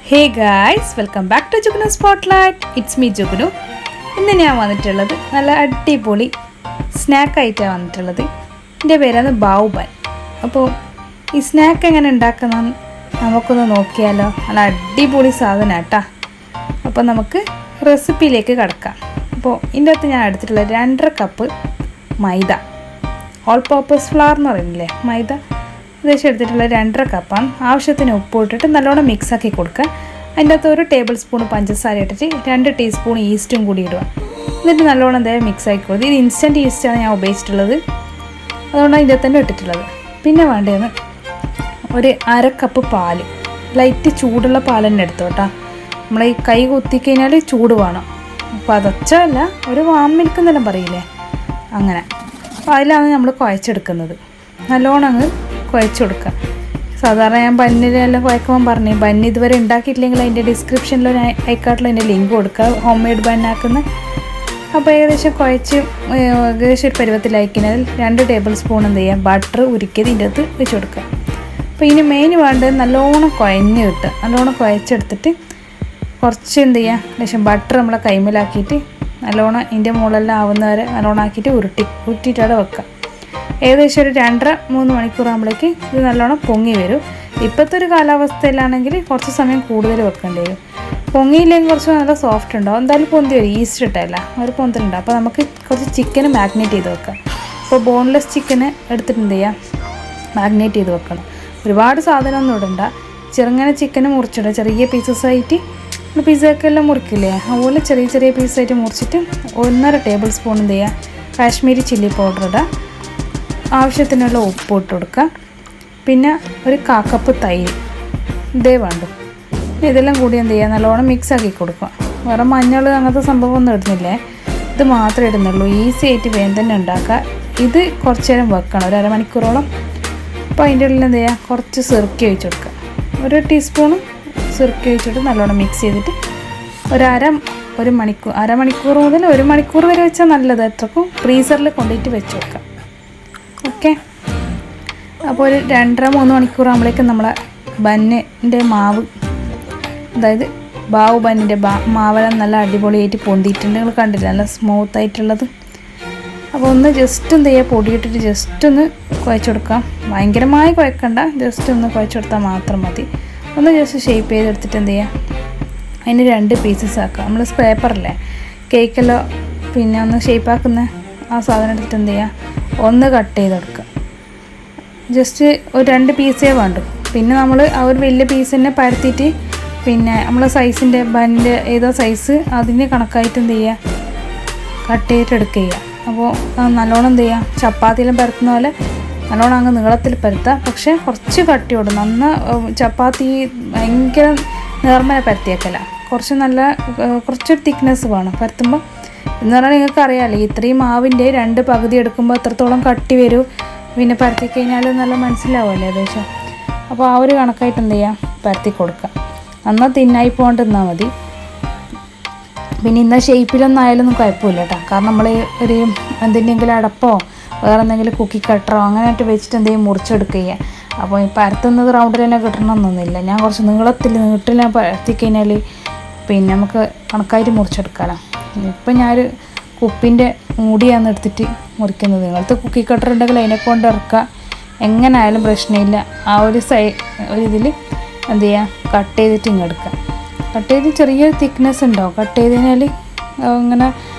Hey guys, welcome back to Jugunu Spotlight. It's me Jugunu. ഇന്ന് ഞാൻ വന്നിട്ടുള്ളത് നല്ല അടിപൊളി സ്നാക്ക് ആയിട്ടാണ് വന്നിട്ടുള്ളത്. എൻ്റെ പേരാണ് ബാവ് ബൻ. അപ്പോൾ ഈ സ്നാക്ക് എങ്ങനെ ഉണ്ടാക്കുന്നത് നമുക്കൊന്ന് നോക്കിയാലോ. നല്ല അടിപൊളി സാധനമാണ് കേട്ടോ. അപ്പോൾ നമുക്ക് റെസിപ്പിയിലേക്ക് കടക്കാം. അപ്പോൾ ഇതിൻ്റെ അകത്ത് ഞാൻ എടുത്തിട്ടുള്ള 2.5 കപ്പ് മൈദ, ഓൾ പർപ്പസ് ഫ്ലവർ എന്ന് പറയുന്നില്ലേ മൈദ, ഏകദേശം എടുത്തിട്ടുള്ള 2.5 കപ്പാണ്. ആവശ്യത്തിന് ഉപ്പ് ഇട്ടിട്ട് നല്ലോണം മിക്സാക്കി കൊടുക്കുക. അതിൻ്റെ അകത്ത് 1 ടേബിൾ സ്പൂൺ പഞ്ചസാര ഇട്ടിട്ട് 2 ടീസ്പൂൺ ഈസ്റ്റും കൂടി ഇടുക. എന്നിട്ട് നല്ലോണം എന്തായാലും മിക്സാക്കി കൊടുക്കുക. ഇത് ഇൻസ്റ്റൻറ്റ് ഈസ്റ്റാണ് ഞാൻ ഉപയോഗിച്ചിട്ടുള്ളത്, അതുകൊണ്ടാണ് ഇതിൻ്റെ തന്നെ ഇട്ടിട്ടുള്ളത്. പിന്നെ വേണ്ടതെന്ന് 1/2 കപ്പ് പാല്, ലൈറ്റ് ചൂടുള്ള പാൽ തന്നെ എടുത്തു കേട്ടോ. നമ്മൾ ഈ കൈ കുത്തിക്കഴിഞ്ഞാൽ ചൂട് വേണം. അപ്പോൾ അതച്ചല്ല, ഒരു വാം മിൽക്ക് എന്നെല്ലാം പറയില്ലേ, അങ്ങനെ. അപ്പോൾ അതിലാണ് നമ്മൾ കുഴച്ചെടുക്കുന്നത്. നല്ലോണം അങ്ങ് കുഴച്ച് കൊടുക്കുക. സാധാരണ ഞാൻ ബന്നിലെല്ലാം കുഴക്കുമ്പോൾ പറഞ്ഞു, ബന്ന് ഇതുവരെ ഉണ്ടാക്കിയിട്ടില്ലെങ്കിൽ അതിൻ്റെ ഡിസ്ക്രിപ്ഷനിലോ ഞാൻ അയക്കാട്ടിലോ അതിൻ്റെ ലിങ്ക് കൊടുക്കുക, ഹോം മെയ്ഡ് ബന്നാക്കുന്ന. അപ്പോൾ ഏകദേശം കുഴച്ച് ഏകദേശം ഒരു പരുവത്തിലാക്കിയാൽ 2 ടേബിൾ സ്പൂൺ എന്ത് ചെയ്യുക, ബട്ടർ ഉരുക്കിയത് ഇതിൻ്റെ അകത്ത് വെച്ച് കൊടുക്കുക. അപ്പോൾ ഇതിന് മെയിൻ വേണ്ടത് നല്ലോണം കുഴഞ്ഞ് കിട്ടുക. നല്ലോണം കുഴച്ചെടുത്തിട്ട് കുറച്ച് എന്ത് ചെയ്യുക, ലേശം ബട്ടർ നമ്മളെ കൈമേലാക്കിയിട്ട് നല്ലോണം ഇതിൻ്റെ മുകളിലെല്ലാം ആവുന്നവരെ നല്ലോണം ആക്കിയിട്ട് ഉരുട്ടിയിട്ട് അവിടെ വെക്കുക. ഏകദേശം ഒരു 2.5-3 മണിക്കൂർ ആകുമ്പോഴേക്ക് ഇത് നല്ലോണം പൊങ്ങി വരും. ഇപ്പോഴത്തെ ഒരു കാലാവസ്ഥയിലാണെങ്കിൽ കുറച്ച് സമയം കൂടുതൽ വെക്കേണ്ടി വരും. പൊങ്ങിയില്ലെങ്കിൽ കുറച്ച് നല്ല സോഫ്റ്റ് ഉണ്ടാവും. എന്തായാലും പൊന്തി വരും, ഈസ്റ്റ് ഇട്ടല്ല ഒരു പൊന്തലുണ്ടാവും. അപ്പോൾ നമുക്ക് കുറച്ച് ചിക്കന് മാഗ്നേറ്റ് ചെയ്ത് വെക്കാം. അപ്പോൾ ബോൺലെസ് ചിക്കന് എടുത്തിട്ട് എന്ത് ചെയ്യുക, മാഗ്നേറ്റ് ചെയ്ത് വെക്കണം. ഒരുപാട് സാധനമൊന്നും ഇടണ്ട. ചെറുങ്ങനെ ചിക്കന് മുറിച്ചിടുക, ചെറിയ പീസസായിട്ട്. പിസ്സയൊക്കെ എല്ലാം മുറിക്കില്ലേ, അതുപോലെ ചെറിയ ചെറിയ പീസായിട്ട് മുറിച്ചിട്ട് 1.5 ടേബിൾ സ്പൂൺ എന്ത് ചെയ്യുക, കാശ്മീരി ചില്ലി പൗഡർ ഇടുക. ആവശ്യത്തിനുള്ള ഉപ്പ് ഇട്ട് കൊടുക്കുക. പിന്നെ 1/4 കപ്പ് തൈര്, ഇതേ വേണ്ടു. ഇതെല്ലാം കൂടി എന്ത് ചെയ്യുക, നല്ലോണം മിക്സാക്കി കൊടുക്കുക. വേറെ മഞ്ഞൾ അങ്ങനത്തെ സംഭവമൊന്നും ഇടുന്നില്ലേ, ഇത് മാത്രമേ ഇടുന്നുള്ളൂ. ഈസി ആയിട്ട് വേഗം തന്നെ ഉണ്ടാക്കുക. ഇത് കുറച്ച് നേരം വെക്കണം, ഒരു അരമണിക്കൂറോളം. അപ്പോൾ അതിൻ്റെ ഉള്ളിൽ എന്ത് ചെയ്യുക, കുറച്ച് സിർക്ക ഒഴിച്ച് കൊടുക്കുക. 1 ടീസ്പൂണ് സിർക്ക ഒഴിച്ചിട്ട് നല്ലോണം മിക്സ് ചെയ്തിട്ട് അരമണിക്കൂർ മുതൽ 1 മണിക്കൂർ വരെ വെച്ചാൽ നല്ലത്. അത്രക്കും ഫ്രീസറിൽ കൊണ്ടുപോയിട്ട് വെച്ച് വെക്കാം. ഓക്കെ. അപ്പോൾ ഒരു 2-3 മണിക്കൂർ ആകുമ്പോഴേക്കും നമ്മളെ ബന്നിൻ്റെ മാവ്, അതായത് ബാവ് ബന്നിൻ്റെ മാവെല്ലാം നല്ല അടിപൊളിയായിട്ട് പൊന്തിയിട്ടുണ്ട്. നിങ്ങൾ കണ്ടില്ല, നല്ല സ്മൂത്തായിട്ടുള്ളത്. അപ്പോൾ ഒന്ന് ജസ്റ്റ് എന്ത് ചെയ്യുക, പൊടിയിട്ടിട്ട് ജസ്റ്റ് ഒന്ന് കുഴച്ച് കൊടുക്കാം. ഭയങ്കരമായി കുഴക്കണ്ട, ജസ്റ്റ് ഒന്ന് കുഴച്ച് കൊടുത്താൽ മാത്രം മതി. ഒന്ന് ജസ്റ്റ് ഷേപ്പ് ചെയ്തെടുത്തിട്ട് എന്ത് ചെയ്യുക, അതിന് 2 പീസസ് ആക്കുക. നമ്മൾ പേപ്പറില്ലേ കേക്കെല്ലാം പിന്നെ ഒന്ന് ഷേപ്പാക്കുന്ന ആ സാധനം എടുത്തിട്ട് എന്ത് ചെയ്യുക, ഒന്ന് കട്ട് ചെയ്ത് കൊടുക്കുക. ജസ്റ്റ് ഒരു 2 പീസേ വേണ്ടു. പിന്നെ നമ്മൾ ആ ഒരു വലിയ പീസ് തന്നെ പരത്തിയിട്ട് പിന്നെ നമ്മൾ സൈസിൻ്റെ ബന്നിൻ്റെ ഏതോ സൈസ് അതിന് കണക്കായിട്ട് എന്ത് ചെയ്യുക, കട്ട് ചെയ്തിട്ട് എടുക്കുക ചെയ്യുക. അപ്പോൾ നല്ലോണം എന്ത് ചെയ്യുക, ചപ്പാത്തിയിലും പരത്തുന്ന പോലെ നല്ലോണം അങ്ങ് നീളത്തിൽ പരത്തുക. പക്ഷേ കുറച്ച് കട്ടിയോട്, ചപ്പാത്തി ഭയങ്കര നേർമല പരത്തിയേക്കല്ല, കുറച്ചൊരു തിക്നെസ് വേണം പരത്തുമ്പോൾ. എന്ന് പറഞ്ഞാൽ നിങ്ങൾക്ക് അറിയാമല്ലോ, ഇത്രയും മാവിൻ്റെ 2 പകുതി എടുക്കുമ്പോൾ എത്രത്തോളം കട്ടി വരും, പിന്നെ പരത്തി കഴിഞ്ഞാൽ നല്ല മനസ്സിലാവുമല്ലോ ഏകദേശം. അപ്പോൾ ആ ഒരു കണക്കായിട്ട് എന്ത് ചെയ്യുക, പരത്തി കൊടുക്കുക. നന്നാ തിന്നായി പോകണ്ടെന്നാൽ മതി. പിന്നെ ഇന്ന ഷേപ്പിലൊന്നും ആയാലൊന്നും കുഴപ്പമില്ല കേട്ടോ. കാരണം നമ്മൾ ഒരു എന്തിൻ്റെങ്കിലും അടപ്പോ വേറെ എന്തെങ്കിലും കുക്കി കട്ടറോ അങ്ങനെയായിട്ട് വെച്ചിട്ട് എന്തെങ്കിലും മുറിച്ചെടുക്കുക ചെയ്യുക. അപ്പോൾ ഈ പരത്തുന്നത് റൗണ്ടിൽ തന്നെ കിട്ടണമെന്നൊന്നുമില്ല. ഞാൻ കുറച്ച് നീട്ടിൽ പരത്തിക്കഴിഞ്ഞാൽ പിന്നെ നമുക്ക് കണക്കായിട്ട് മുറിച്ചെടുക്കാമല്ലോ. ഇപ്പം ഞാനൊരു കുപ്പിൻ്റെ മൂടിയാണ് എടുത്തിട്ട് മുറിക്കുന്നത്. നിങ്ങളത്തെ കുക്കി കട്ടർ ഉണ്ടെങ്കിൽ അതിനെ കൊണ്ട് ഇറക്കുക, എങ്ങനെ ആയാലും പ്രശ്നമില്ല. ആ ഒരു ഇതിൽ എന്ത് ചെയ്യുക, കട്ട് ചെയ്തിട്ട് ഇങ്ങെടുക്കുക. കട്ട് ചെയ്ത് ചെറിയൊരു തിക്നെസ് ഉണ്ടാവും. കട്ട് ചെയ്ത് കഴിഞ്ഞാൽ ഇങ്ങനെ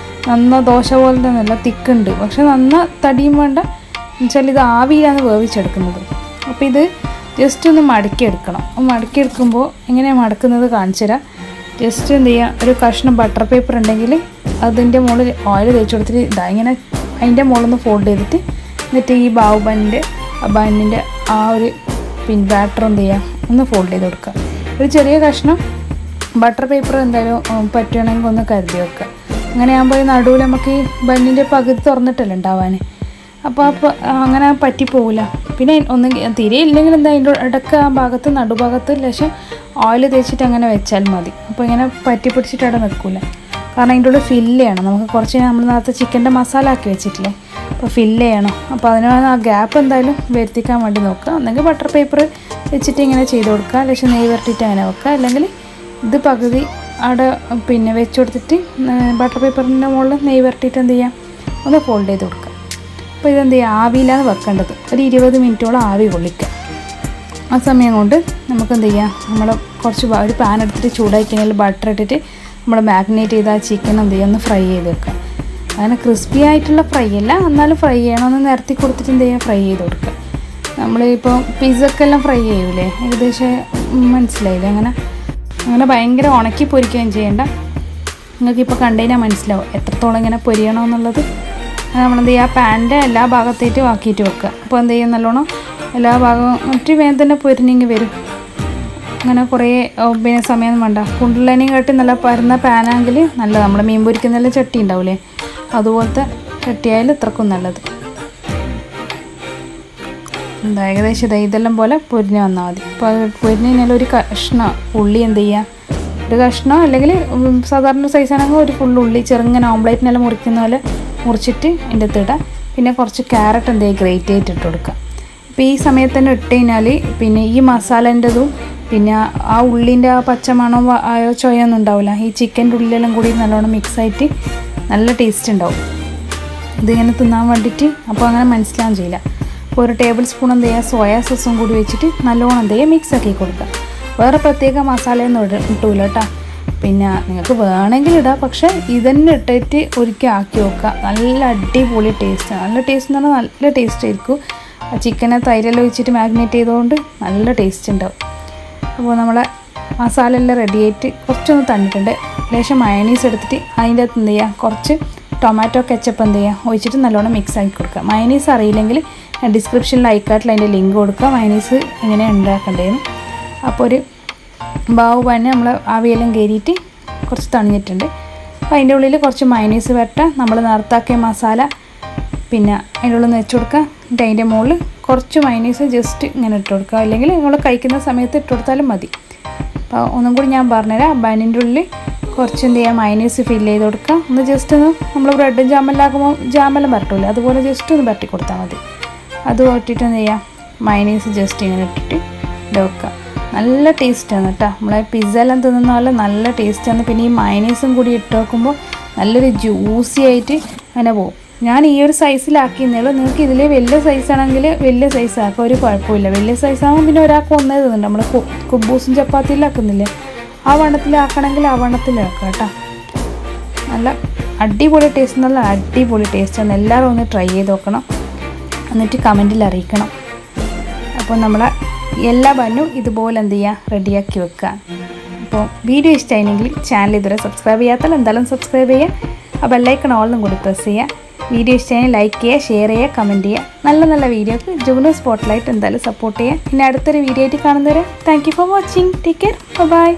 നന്ന ദോശ പോലെ തന്നെയല്ല, തിക്കുണ്ട്. പക്ഷെ നന്ന തടിയും വേണ്ട എന്നുവെച്ചാൽ ഇത് ആവിയിലാണ് വേവിച്ചെടുക്കുന്നത്. അപ്പോൾ ഇത് ജസ്റ്റ് ഒന്ന് മടക്കിയെടുക്കണം. മടക്കിയെടുക്കുമ്പോൾ എങ്ങനെയാണ് മടക്കുന്നത് കാണിച്ചു തരാം. ജസ്റ്റ് എന്ത് ചെയ്യുക, ഒരു കഷ്ണം ബട്ടർ പേപ്പർ ഉണ്ടെങ്കിൽ അതിൻ്റെ മുകളിൽ ഓയിൽ തേച്ച് കൊടുത്തിട്ട് ഇങ്ങനെ അതിൻ്റെ മുകളിൽ ഫോൾഡ് ചെയ്തിട്ട് എന്നിട്ട് ഈ ബാവ് ബന്നിൻ്റെ ആ ഒരു ബാറ്റർ എന്ത് ചെയ്യുക, ഒന്ന് ഫോൾഡ് ചെയ്ത് കൊടുക്കുക. ഒരു ചെറിയ കഷ്ണം ബട്ടർ പേപ്പർ എന്തായാലും പറ്റുകയാണെങ്കിൽ ഒന്ന് കരുതി വെക്കുക. അങ്ങനെ ആകുമ്പോൾ നടുവിൽ നമുക്ക് ഈ ബന്നിൻ്റെ പകുതി തുറന്നിട്ടല്ലേ ഉണ്ടാവാൻ. അപ്പോൾ അങ്ങനെ പറ്റിപ്പോവില്ല. പിന്നെ ഒന്ന് തീരെ ഇല്ലെങ്കിൽ എന്താ, അതിൻ്റെ ഇടയ്ക്ക് ആ ഭാഗത്ത് നടുഭാഗത്ത് ലേശം ഓയിൽ തേച്ചിട്ട് അങ്ങനെ വെച്ചാൽ മതി. അപ്പോൾ ഇങ്ങനെ പറ്റി പിടിച്ചിട്ട് അവിടെ നിൽക്കില്ല. കാരണം അതിൻ്റെ ഉള്ളിൽ ഫില്ല് ചെയ്യണം. നമുക്ക് കുറച്ച് നമ്മൾ നേരത്തെ ചിക്കൻ്റെ മസാല ആക്കി വെച്ചിട്ടില്ലേ, അപ്പോൾ ഫില്ല് ചെയ്യണം. അപ്പോൾ അതിനാണ് ആ ഗ്യാപ്പ് എന്തായാലും വരുത്തിക്കാൻ വേണ്ടി നോക്കുക. ഒന്നെങ്കിൽ ബട്ടർ പേപ്പർ വെച്ചിട്ട് ഇങ്ങനെ ചെയ്ത് കൊടുക്കുക, ലേശം നെയ്യ് വരട്ടിയിട്ട് അങ്ങനെ വെക്കുക. അല്ലെങ്കിൽ ഇത് പകുതി അവിടെ പിന്നെ വെച്ച് കൊടുത്തിട്ട് ബട്ടർ പേപ്പറിൻ്റെ മുകളിൽ നെയ്യ് വരട്ടിയിട്ട് എന്ത് ചെയ്യാം, ഒന്ന് ഫോൾഡ് ചെയ്ത് കൊടുക്കുക. അപ്പോൾ ഇതെന്ത് ചെയ്യുക, ആവിയിലാണ് വെക്കേണ്ടത്. ഒരു 20 മിനിറ്റോളം ആവി കൊള്ളിക്കുക. ആ സമയം കൊണ്ട് നമുക്ക് എന്ത് ചെയ്യാം, നമ്മൾ കുറച്ച് ഒരു പാൻ എടുത്തിട്ട് ചൂടാക്കി ബട്ടർ ഇട്ടിട്ട് നമ്മൾ മാഗ്നേറ്റ് ചെയ്ത ആ ചിക്കൻ എന്ത് ചെയ്യുക, ഒന്ന് ഫ്രൈ ചെയ്ത് വെക്കുക. അങ്ങനെ ക്രിസ്പി ആയിട്ടുള്ള ഫ്രൈ അല്ല, എന്നാലും ഫ്രൈ ചെയ്യണം. ഒന്ന് നിരത്തി കൊടുത്തിട്ട് എന്ത് ചെയ്യുക, ഫ്രൈ ചെയ്ത് കൊടുക്കുക. നമ്മളിപ്പോൾ പിസ്സക്കെല്ലാം ഫ്രൈ ചെയ്യൂലേ, ഏകദേശം മനസ്സിലായില്ലേ? അങ്ങനെ ഭയങ്കര ഉണക്കി പൊരിക്കുകയും ചെയ്യേണ്ട. നിങ്ങൾക്കിപ്പോൾ കണ്ടുകഴിഞ്ഞാൽ മനസ്സിലാവും എത്രത്തോളം ഇങ്ങനെ പൊരിയണമെന്നുള്ളത്. നമ്മളെന്ത് ചെയ്യുക, പാനിൻ്റെ എല്ലാ ഭാഗത്തേറ്റും ആക്കിയിട്ട് വെക്കുക. അപ്പോൾ എന്ത് ചെയ്യും, നല്ലോണം എല്ലാ ഭാഗവും ഒറ്റ വേഗം തന്നെ പൊരിഞ്ഞെങ്കിൽ വരും. അങ്ങനെ കുറേ പിന്നെ സമയമൊന്നും വേണ്ട. കുണ്ടുള്ളതിനെയും കാട്ടി നല്ല പരന്ന പാനാണെങ്കിൽ നല്ലത്. നമ്മൾ മീൻ പൊരിക്കുന്നതെല്ലാം ചട്ടി ഉണ്ടാവില്ലേ, അതുപോലത്തെ ചട്ടിയായാലും ഇത്രക്കും നല്ലത്. എന്താ ഏകദേശം ഇതെല്ലാം പോലെ പൊരിഞ്ഞ് വന്നാൽ മതി. അപ്പോൾ അത് പൊരിഞ്ഞ് കഴിഞ്ഞാൽ ഒരു കഷ്ണം ഉള്ളി എന്ത് ചെയ്യുക, ഒരു കഷ്ണം അല്ലെങ്കിൽ സാധാരണ സൈസാണെങ്കിൽ ഒരു ഫുൾ ഉള്ളി ചെറുങ്ങനെ ഓംപ്ലേറ്റിനെല്ലാം മുറിക്കുന്ന പോലെ മുറിച്ചിട്ട് അതിൻ്റെ അകത്തിടുക. പിന്നെ കുറച്ച് ക്യാരറ്റ് എന്ത് ചെയ്യുക, ഗ്രേറ്റ് ചെയ്തിട്ട് ഇട്ട് കൊടുക്കുക. അപ്പോൾ ഈ സമയത്ത് തന്നെ ഇട്ട് കഴിഞ്ഞാൽ പിന്നെ ഈ മസാലേൻ്റെതും പിന്നെ ആ ഉള്ളിൻ്റെ ആ പച്ചമണോ ചൊയൊന്നും ഉണ്ടാവില്ല. ഈ ചിക്കൻ്റെ ഉള്ളിലെല്ലാം കൂടി നല്ലോണം മിക്സായിട്ട് നല്ല ടേസ്റ്റ് ഉണ്ടാവും ഇതിങ്ങനെ തിന്നാൻ വേണ്ടിയിട്ട്. അപ്പോൾ അങ്ങനെ മനസ്സിലാവും ചെയ്യില്ല. അപ്പോൾ ഒരു ടേബിൾ സ്പൂൺ എന്ത് ചെയ്യുക, സോയാ സോസും കൂടി വെച്ചിട്ട് നല്ലോണം എന്ത് ചെയ്യുക, മിക്സാക്കി കൊടുക്കുക. വേറെ പ്രത്യേക മസാലയൊന്നും ഇട്ടൂല കേട്ടോ. പിന്നെ നിങ്ങൾക്ക് വേണമെങ്കിൽ ഇടാം, പക്ഷേ ഇതന്നെ ഇട്ടിട്ട് ഒരിക്കൽ ആക്കി വെക്കുക. നല്ല അടിപൊളി ടേസ്റ്റാണ്. നല്ല ടേസ്റ്റ് എന്ന് പറഞ്ഞാൽ നല്ല ടേസ്റ്റ് ആയിരിക്കും. ആ ചിക്കനെ തൈരെല്ലാം ഒഴിച്ചിട്ട് മാഗ്നേറ്റ് ചെയ്തുകൊണ്ട് നല്ല ടേസ്റ്റ് ഉണ്ടാവും. അപ്പോൾ നമ്മളെ മസാല എല്ലാം റെഡി ആയിട്ട് കുറച്ചൊന്ന് തന്നിട്ടുണ്ട്. ലേശം മയണീസ് എടുത്തിട്ട് അതിൻ്റെ അകത്ത് എന്ത് ചെയ്യുക, കുറച്ച് ടൊമാറ്റോ കെച്ചപ്പ് എന്ത് ചെയ്യുക ഒഴിച്ചിട്ട് നല്ലോണം മിക്സ് ആക്കി കൊടുക്കുക. മയണീസ് അറിയില്ലെങ്കിൽ ഡിസ്ക്രിപ്ഷനിൽ ഐക്കാട്ടിൽ അതിൻ്റെ ലിങ്ക് കൊടുക്കുക, മയണീസ് എങ്ങനെയാണ് ഉണ്ടാക്കേണ്ടതെന്ന്. അപ്പോൾ ഒരു ബാവ് ബൺ നമ്മൾ ആവിയെല്ലാം കയറിയിട്ട് കുറച്ച് തണിഞ്ഞിട്ടുണ്ട്. അപ്പോൾ അതിൻ്റെ ഉള്ളിൽ കുറച്ച് മയണീസ് വരട്ടുക, നമ്മൾ നേർത്താക്കിയ മസാല പിന്നെ അതിൻ്റെ ഉള്ളിൽ നിന്ന് വെച്ച് കൊടുക്കുക. എന്നിട്ട് അതിൻ്റെ മുകളിൽ കുറച്ച് മയണീസ് ജസ്റ്റ് ഇങ്ങനെ ഇട്ട് കൊടുക്കുക, അല്ലെങ്കിൽ നമ്മൾ കഴിക്കുന്ന സമയത്ത് ഇട്ട് കൊടുത്താലും മതി. അപ്പോൾ ഒന്നും കൂടി ഞാൻ പറഞ്ഞുതരാം. ബണ്ണിൻ്റെ ഉള്ളിൽ കുറച്ച് എന്ത് ചെയ്യുക, മയണീസ് ഫില്ല് ചെയ്ത് കൊടുക്കുക. ഒന്ന് ജസ്റ്റ് ഒന്ന് നമ്മൾ ബ്രെഡും ജാമെല്ലാക്കുമ്പോൾ ജാമെല്ലാം വരട്ടില്ലേ, അതുപോലെ ജസ്റ്റ് ഒന്ന് വരട്ടി കൊടുത്താൽ മതി. അത് വരട്ടിയിട്ട് എന്ത് ചെയ്യുക, മയണീസ് ജസ്റ്റ് ഇങ്ങനെ ഇട്ടിട്ട് വെക്കുക. നല്ല ടേസ്റ്റാണ് കേട്ടോ. നമ്മളെ പിസ്സ എല്ലാം തിന്നുന്ന പോലെ നല്ല ടേസ്റ്റാണ്. പിന്നെ ഈ മയണീസും കൂടി ഇട്ട് വെക്കുമ്പോൾ നല്ലൊരു ജ്യൂസി ആയിട്ട് അങ്ങനെ പോകും. ഞാൻ ഈ ഒരു സൈസിലാക്കിയെന്നേളൂ. നിങ്ങൾക്ക് ഇതിൽ വലിയ സൈസാണെങ്കിൽ വലിയ സൈസാക്കാം, ഒരു കുഴപ്പമില്ല. വലിയ സൈസാകുമ്പോൾ പിന്നെ ഒരാൾക്ക് ഒന്നേ തിന്നുണ്ട്. നമ്മൾ കുബൂസും ചപ്പാത്തിയിലാക്കുന്നില്ലേ, ആ വണ്ണത്തിലാക്കണമെങ്കിൽ ആ വണ്ണത്തിലാക്കാം കേട്ടോ. നല്ല അടിപൊളി ടേസ്റ്റ്, നല്ല അടിപൊളി ടേസ്റ്റാണ്. എല്ലാവരും ഒന്ന് ട്രൈ ചെയ്ത് നോക്കണം, എന്നിട്ട് കമൻറ്റിൽ അറിയിക്കണം. അപ്പോൾ നമ്മളെ എല്ലാ ബന്നും ഇതുപോലെ എന്ത് ചെയ്യുക, റെഡിയാക്കി വെക്കുക. അപ്പോൾ വീഡിയോ ഇഷ്ടമായിരുന്നെങ്കിൽ ചാനൽ ഇതുവരെ സബ്സ്ക്രൈബ് ചെയ്യാത്താൽ എന്തായാലും സബ്സ്ക്രൈബ് ചെയ്യുക. ആ ബെല്ലൈക്കൺ ഓളിനും കൂടി പ്രസ് ചെയ്യുക. വീഡിയോ ഇഷ്ടമായി ലൈക്ക് ചെയ്യുക, ഷെയർ ചെയ്യുക, കമൻറ്റ് ചെയ്യുക. നല്ല വീഡിയോക്ക് ജുഗ്നു സ്പോട്ട്ലൈറ്റ് എന്തായാലും സപ്പോർട്ട് ചെയ്യുക. ഇനി അടുത്തൊരു വീഡിയോ ആയിട്ട് കാണുന്നവരെ thank you for watching. Take care, by.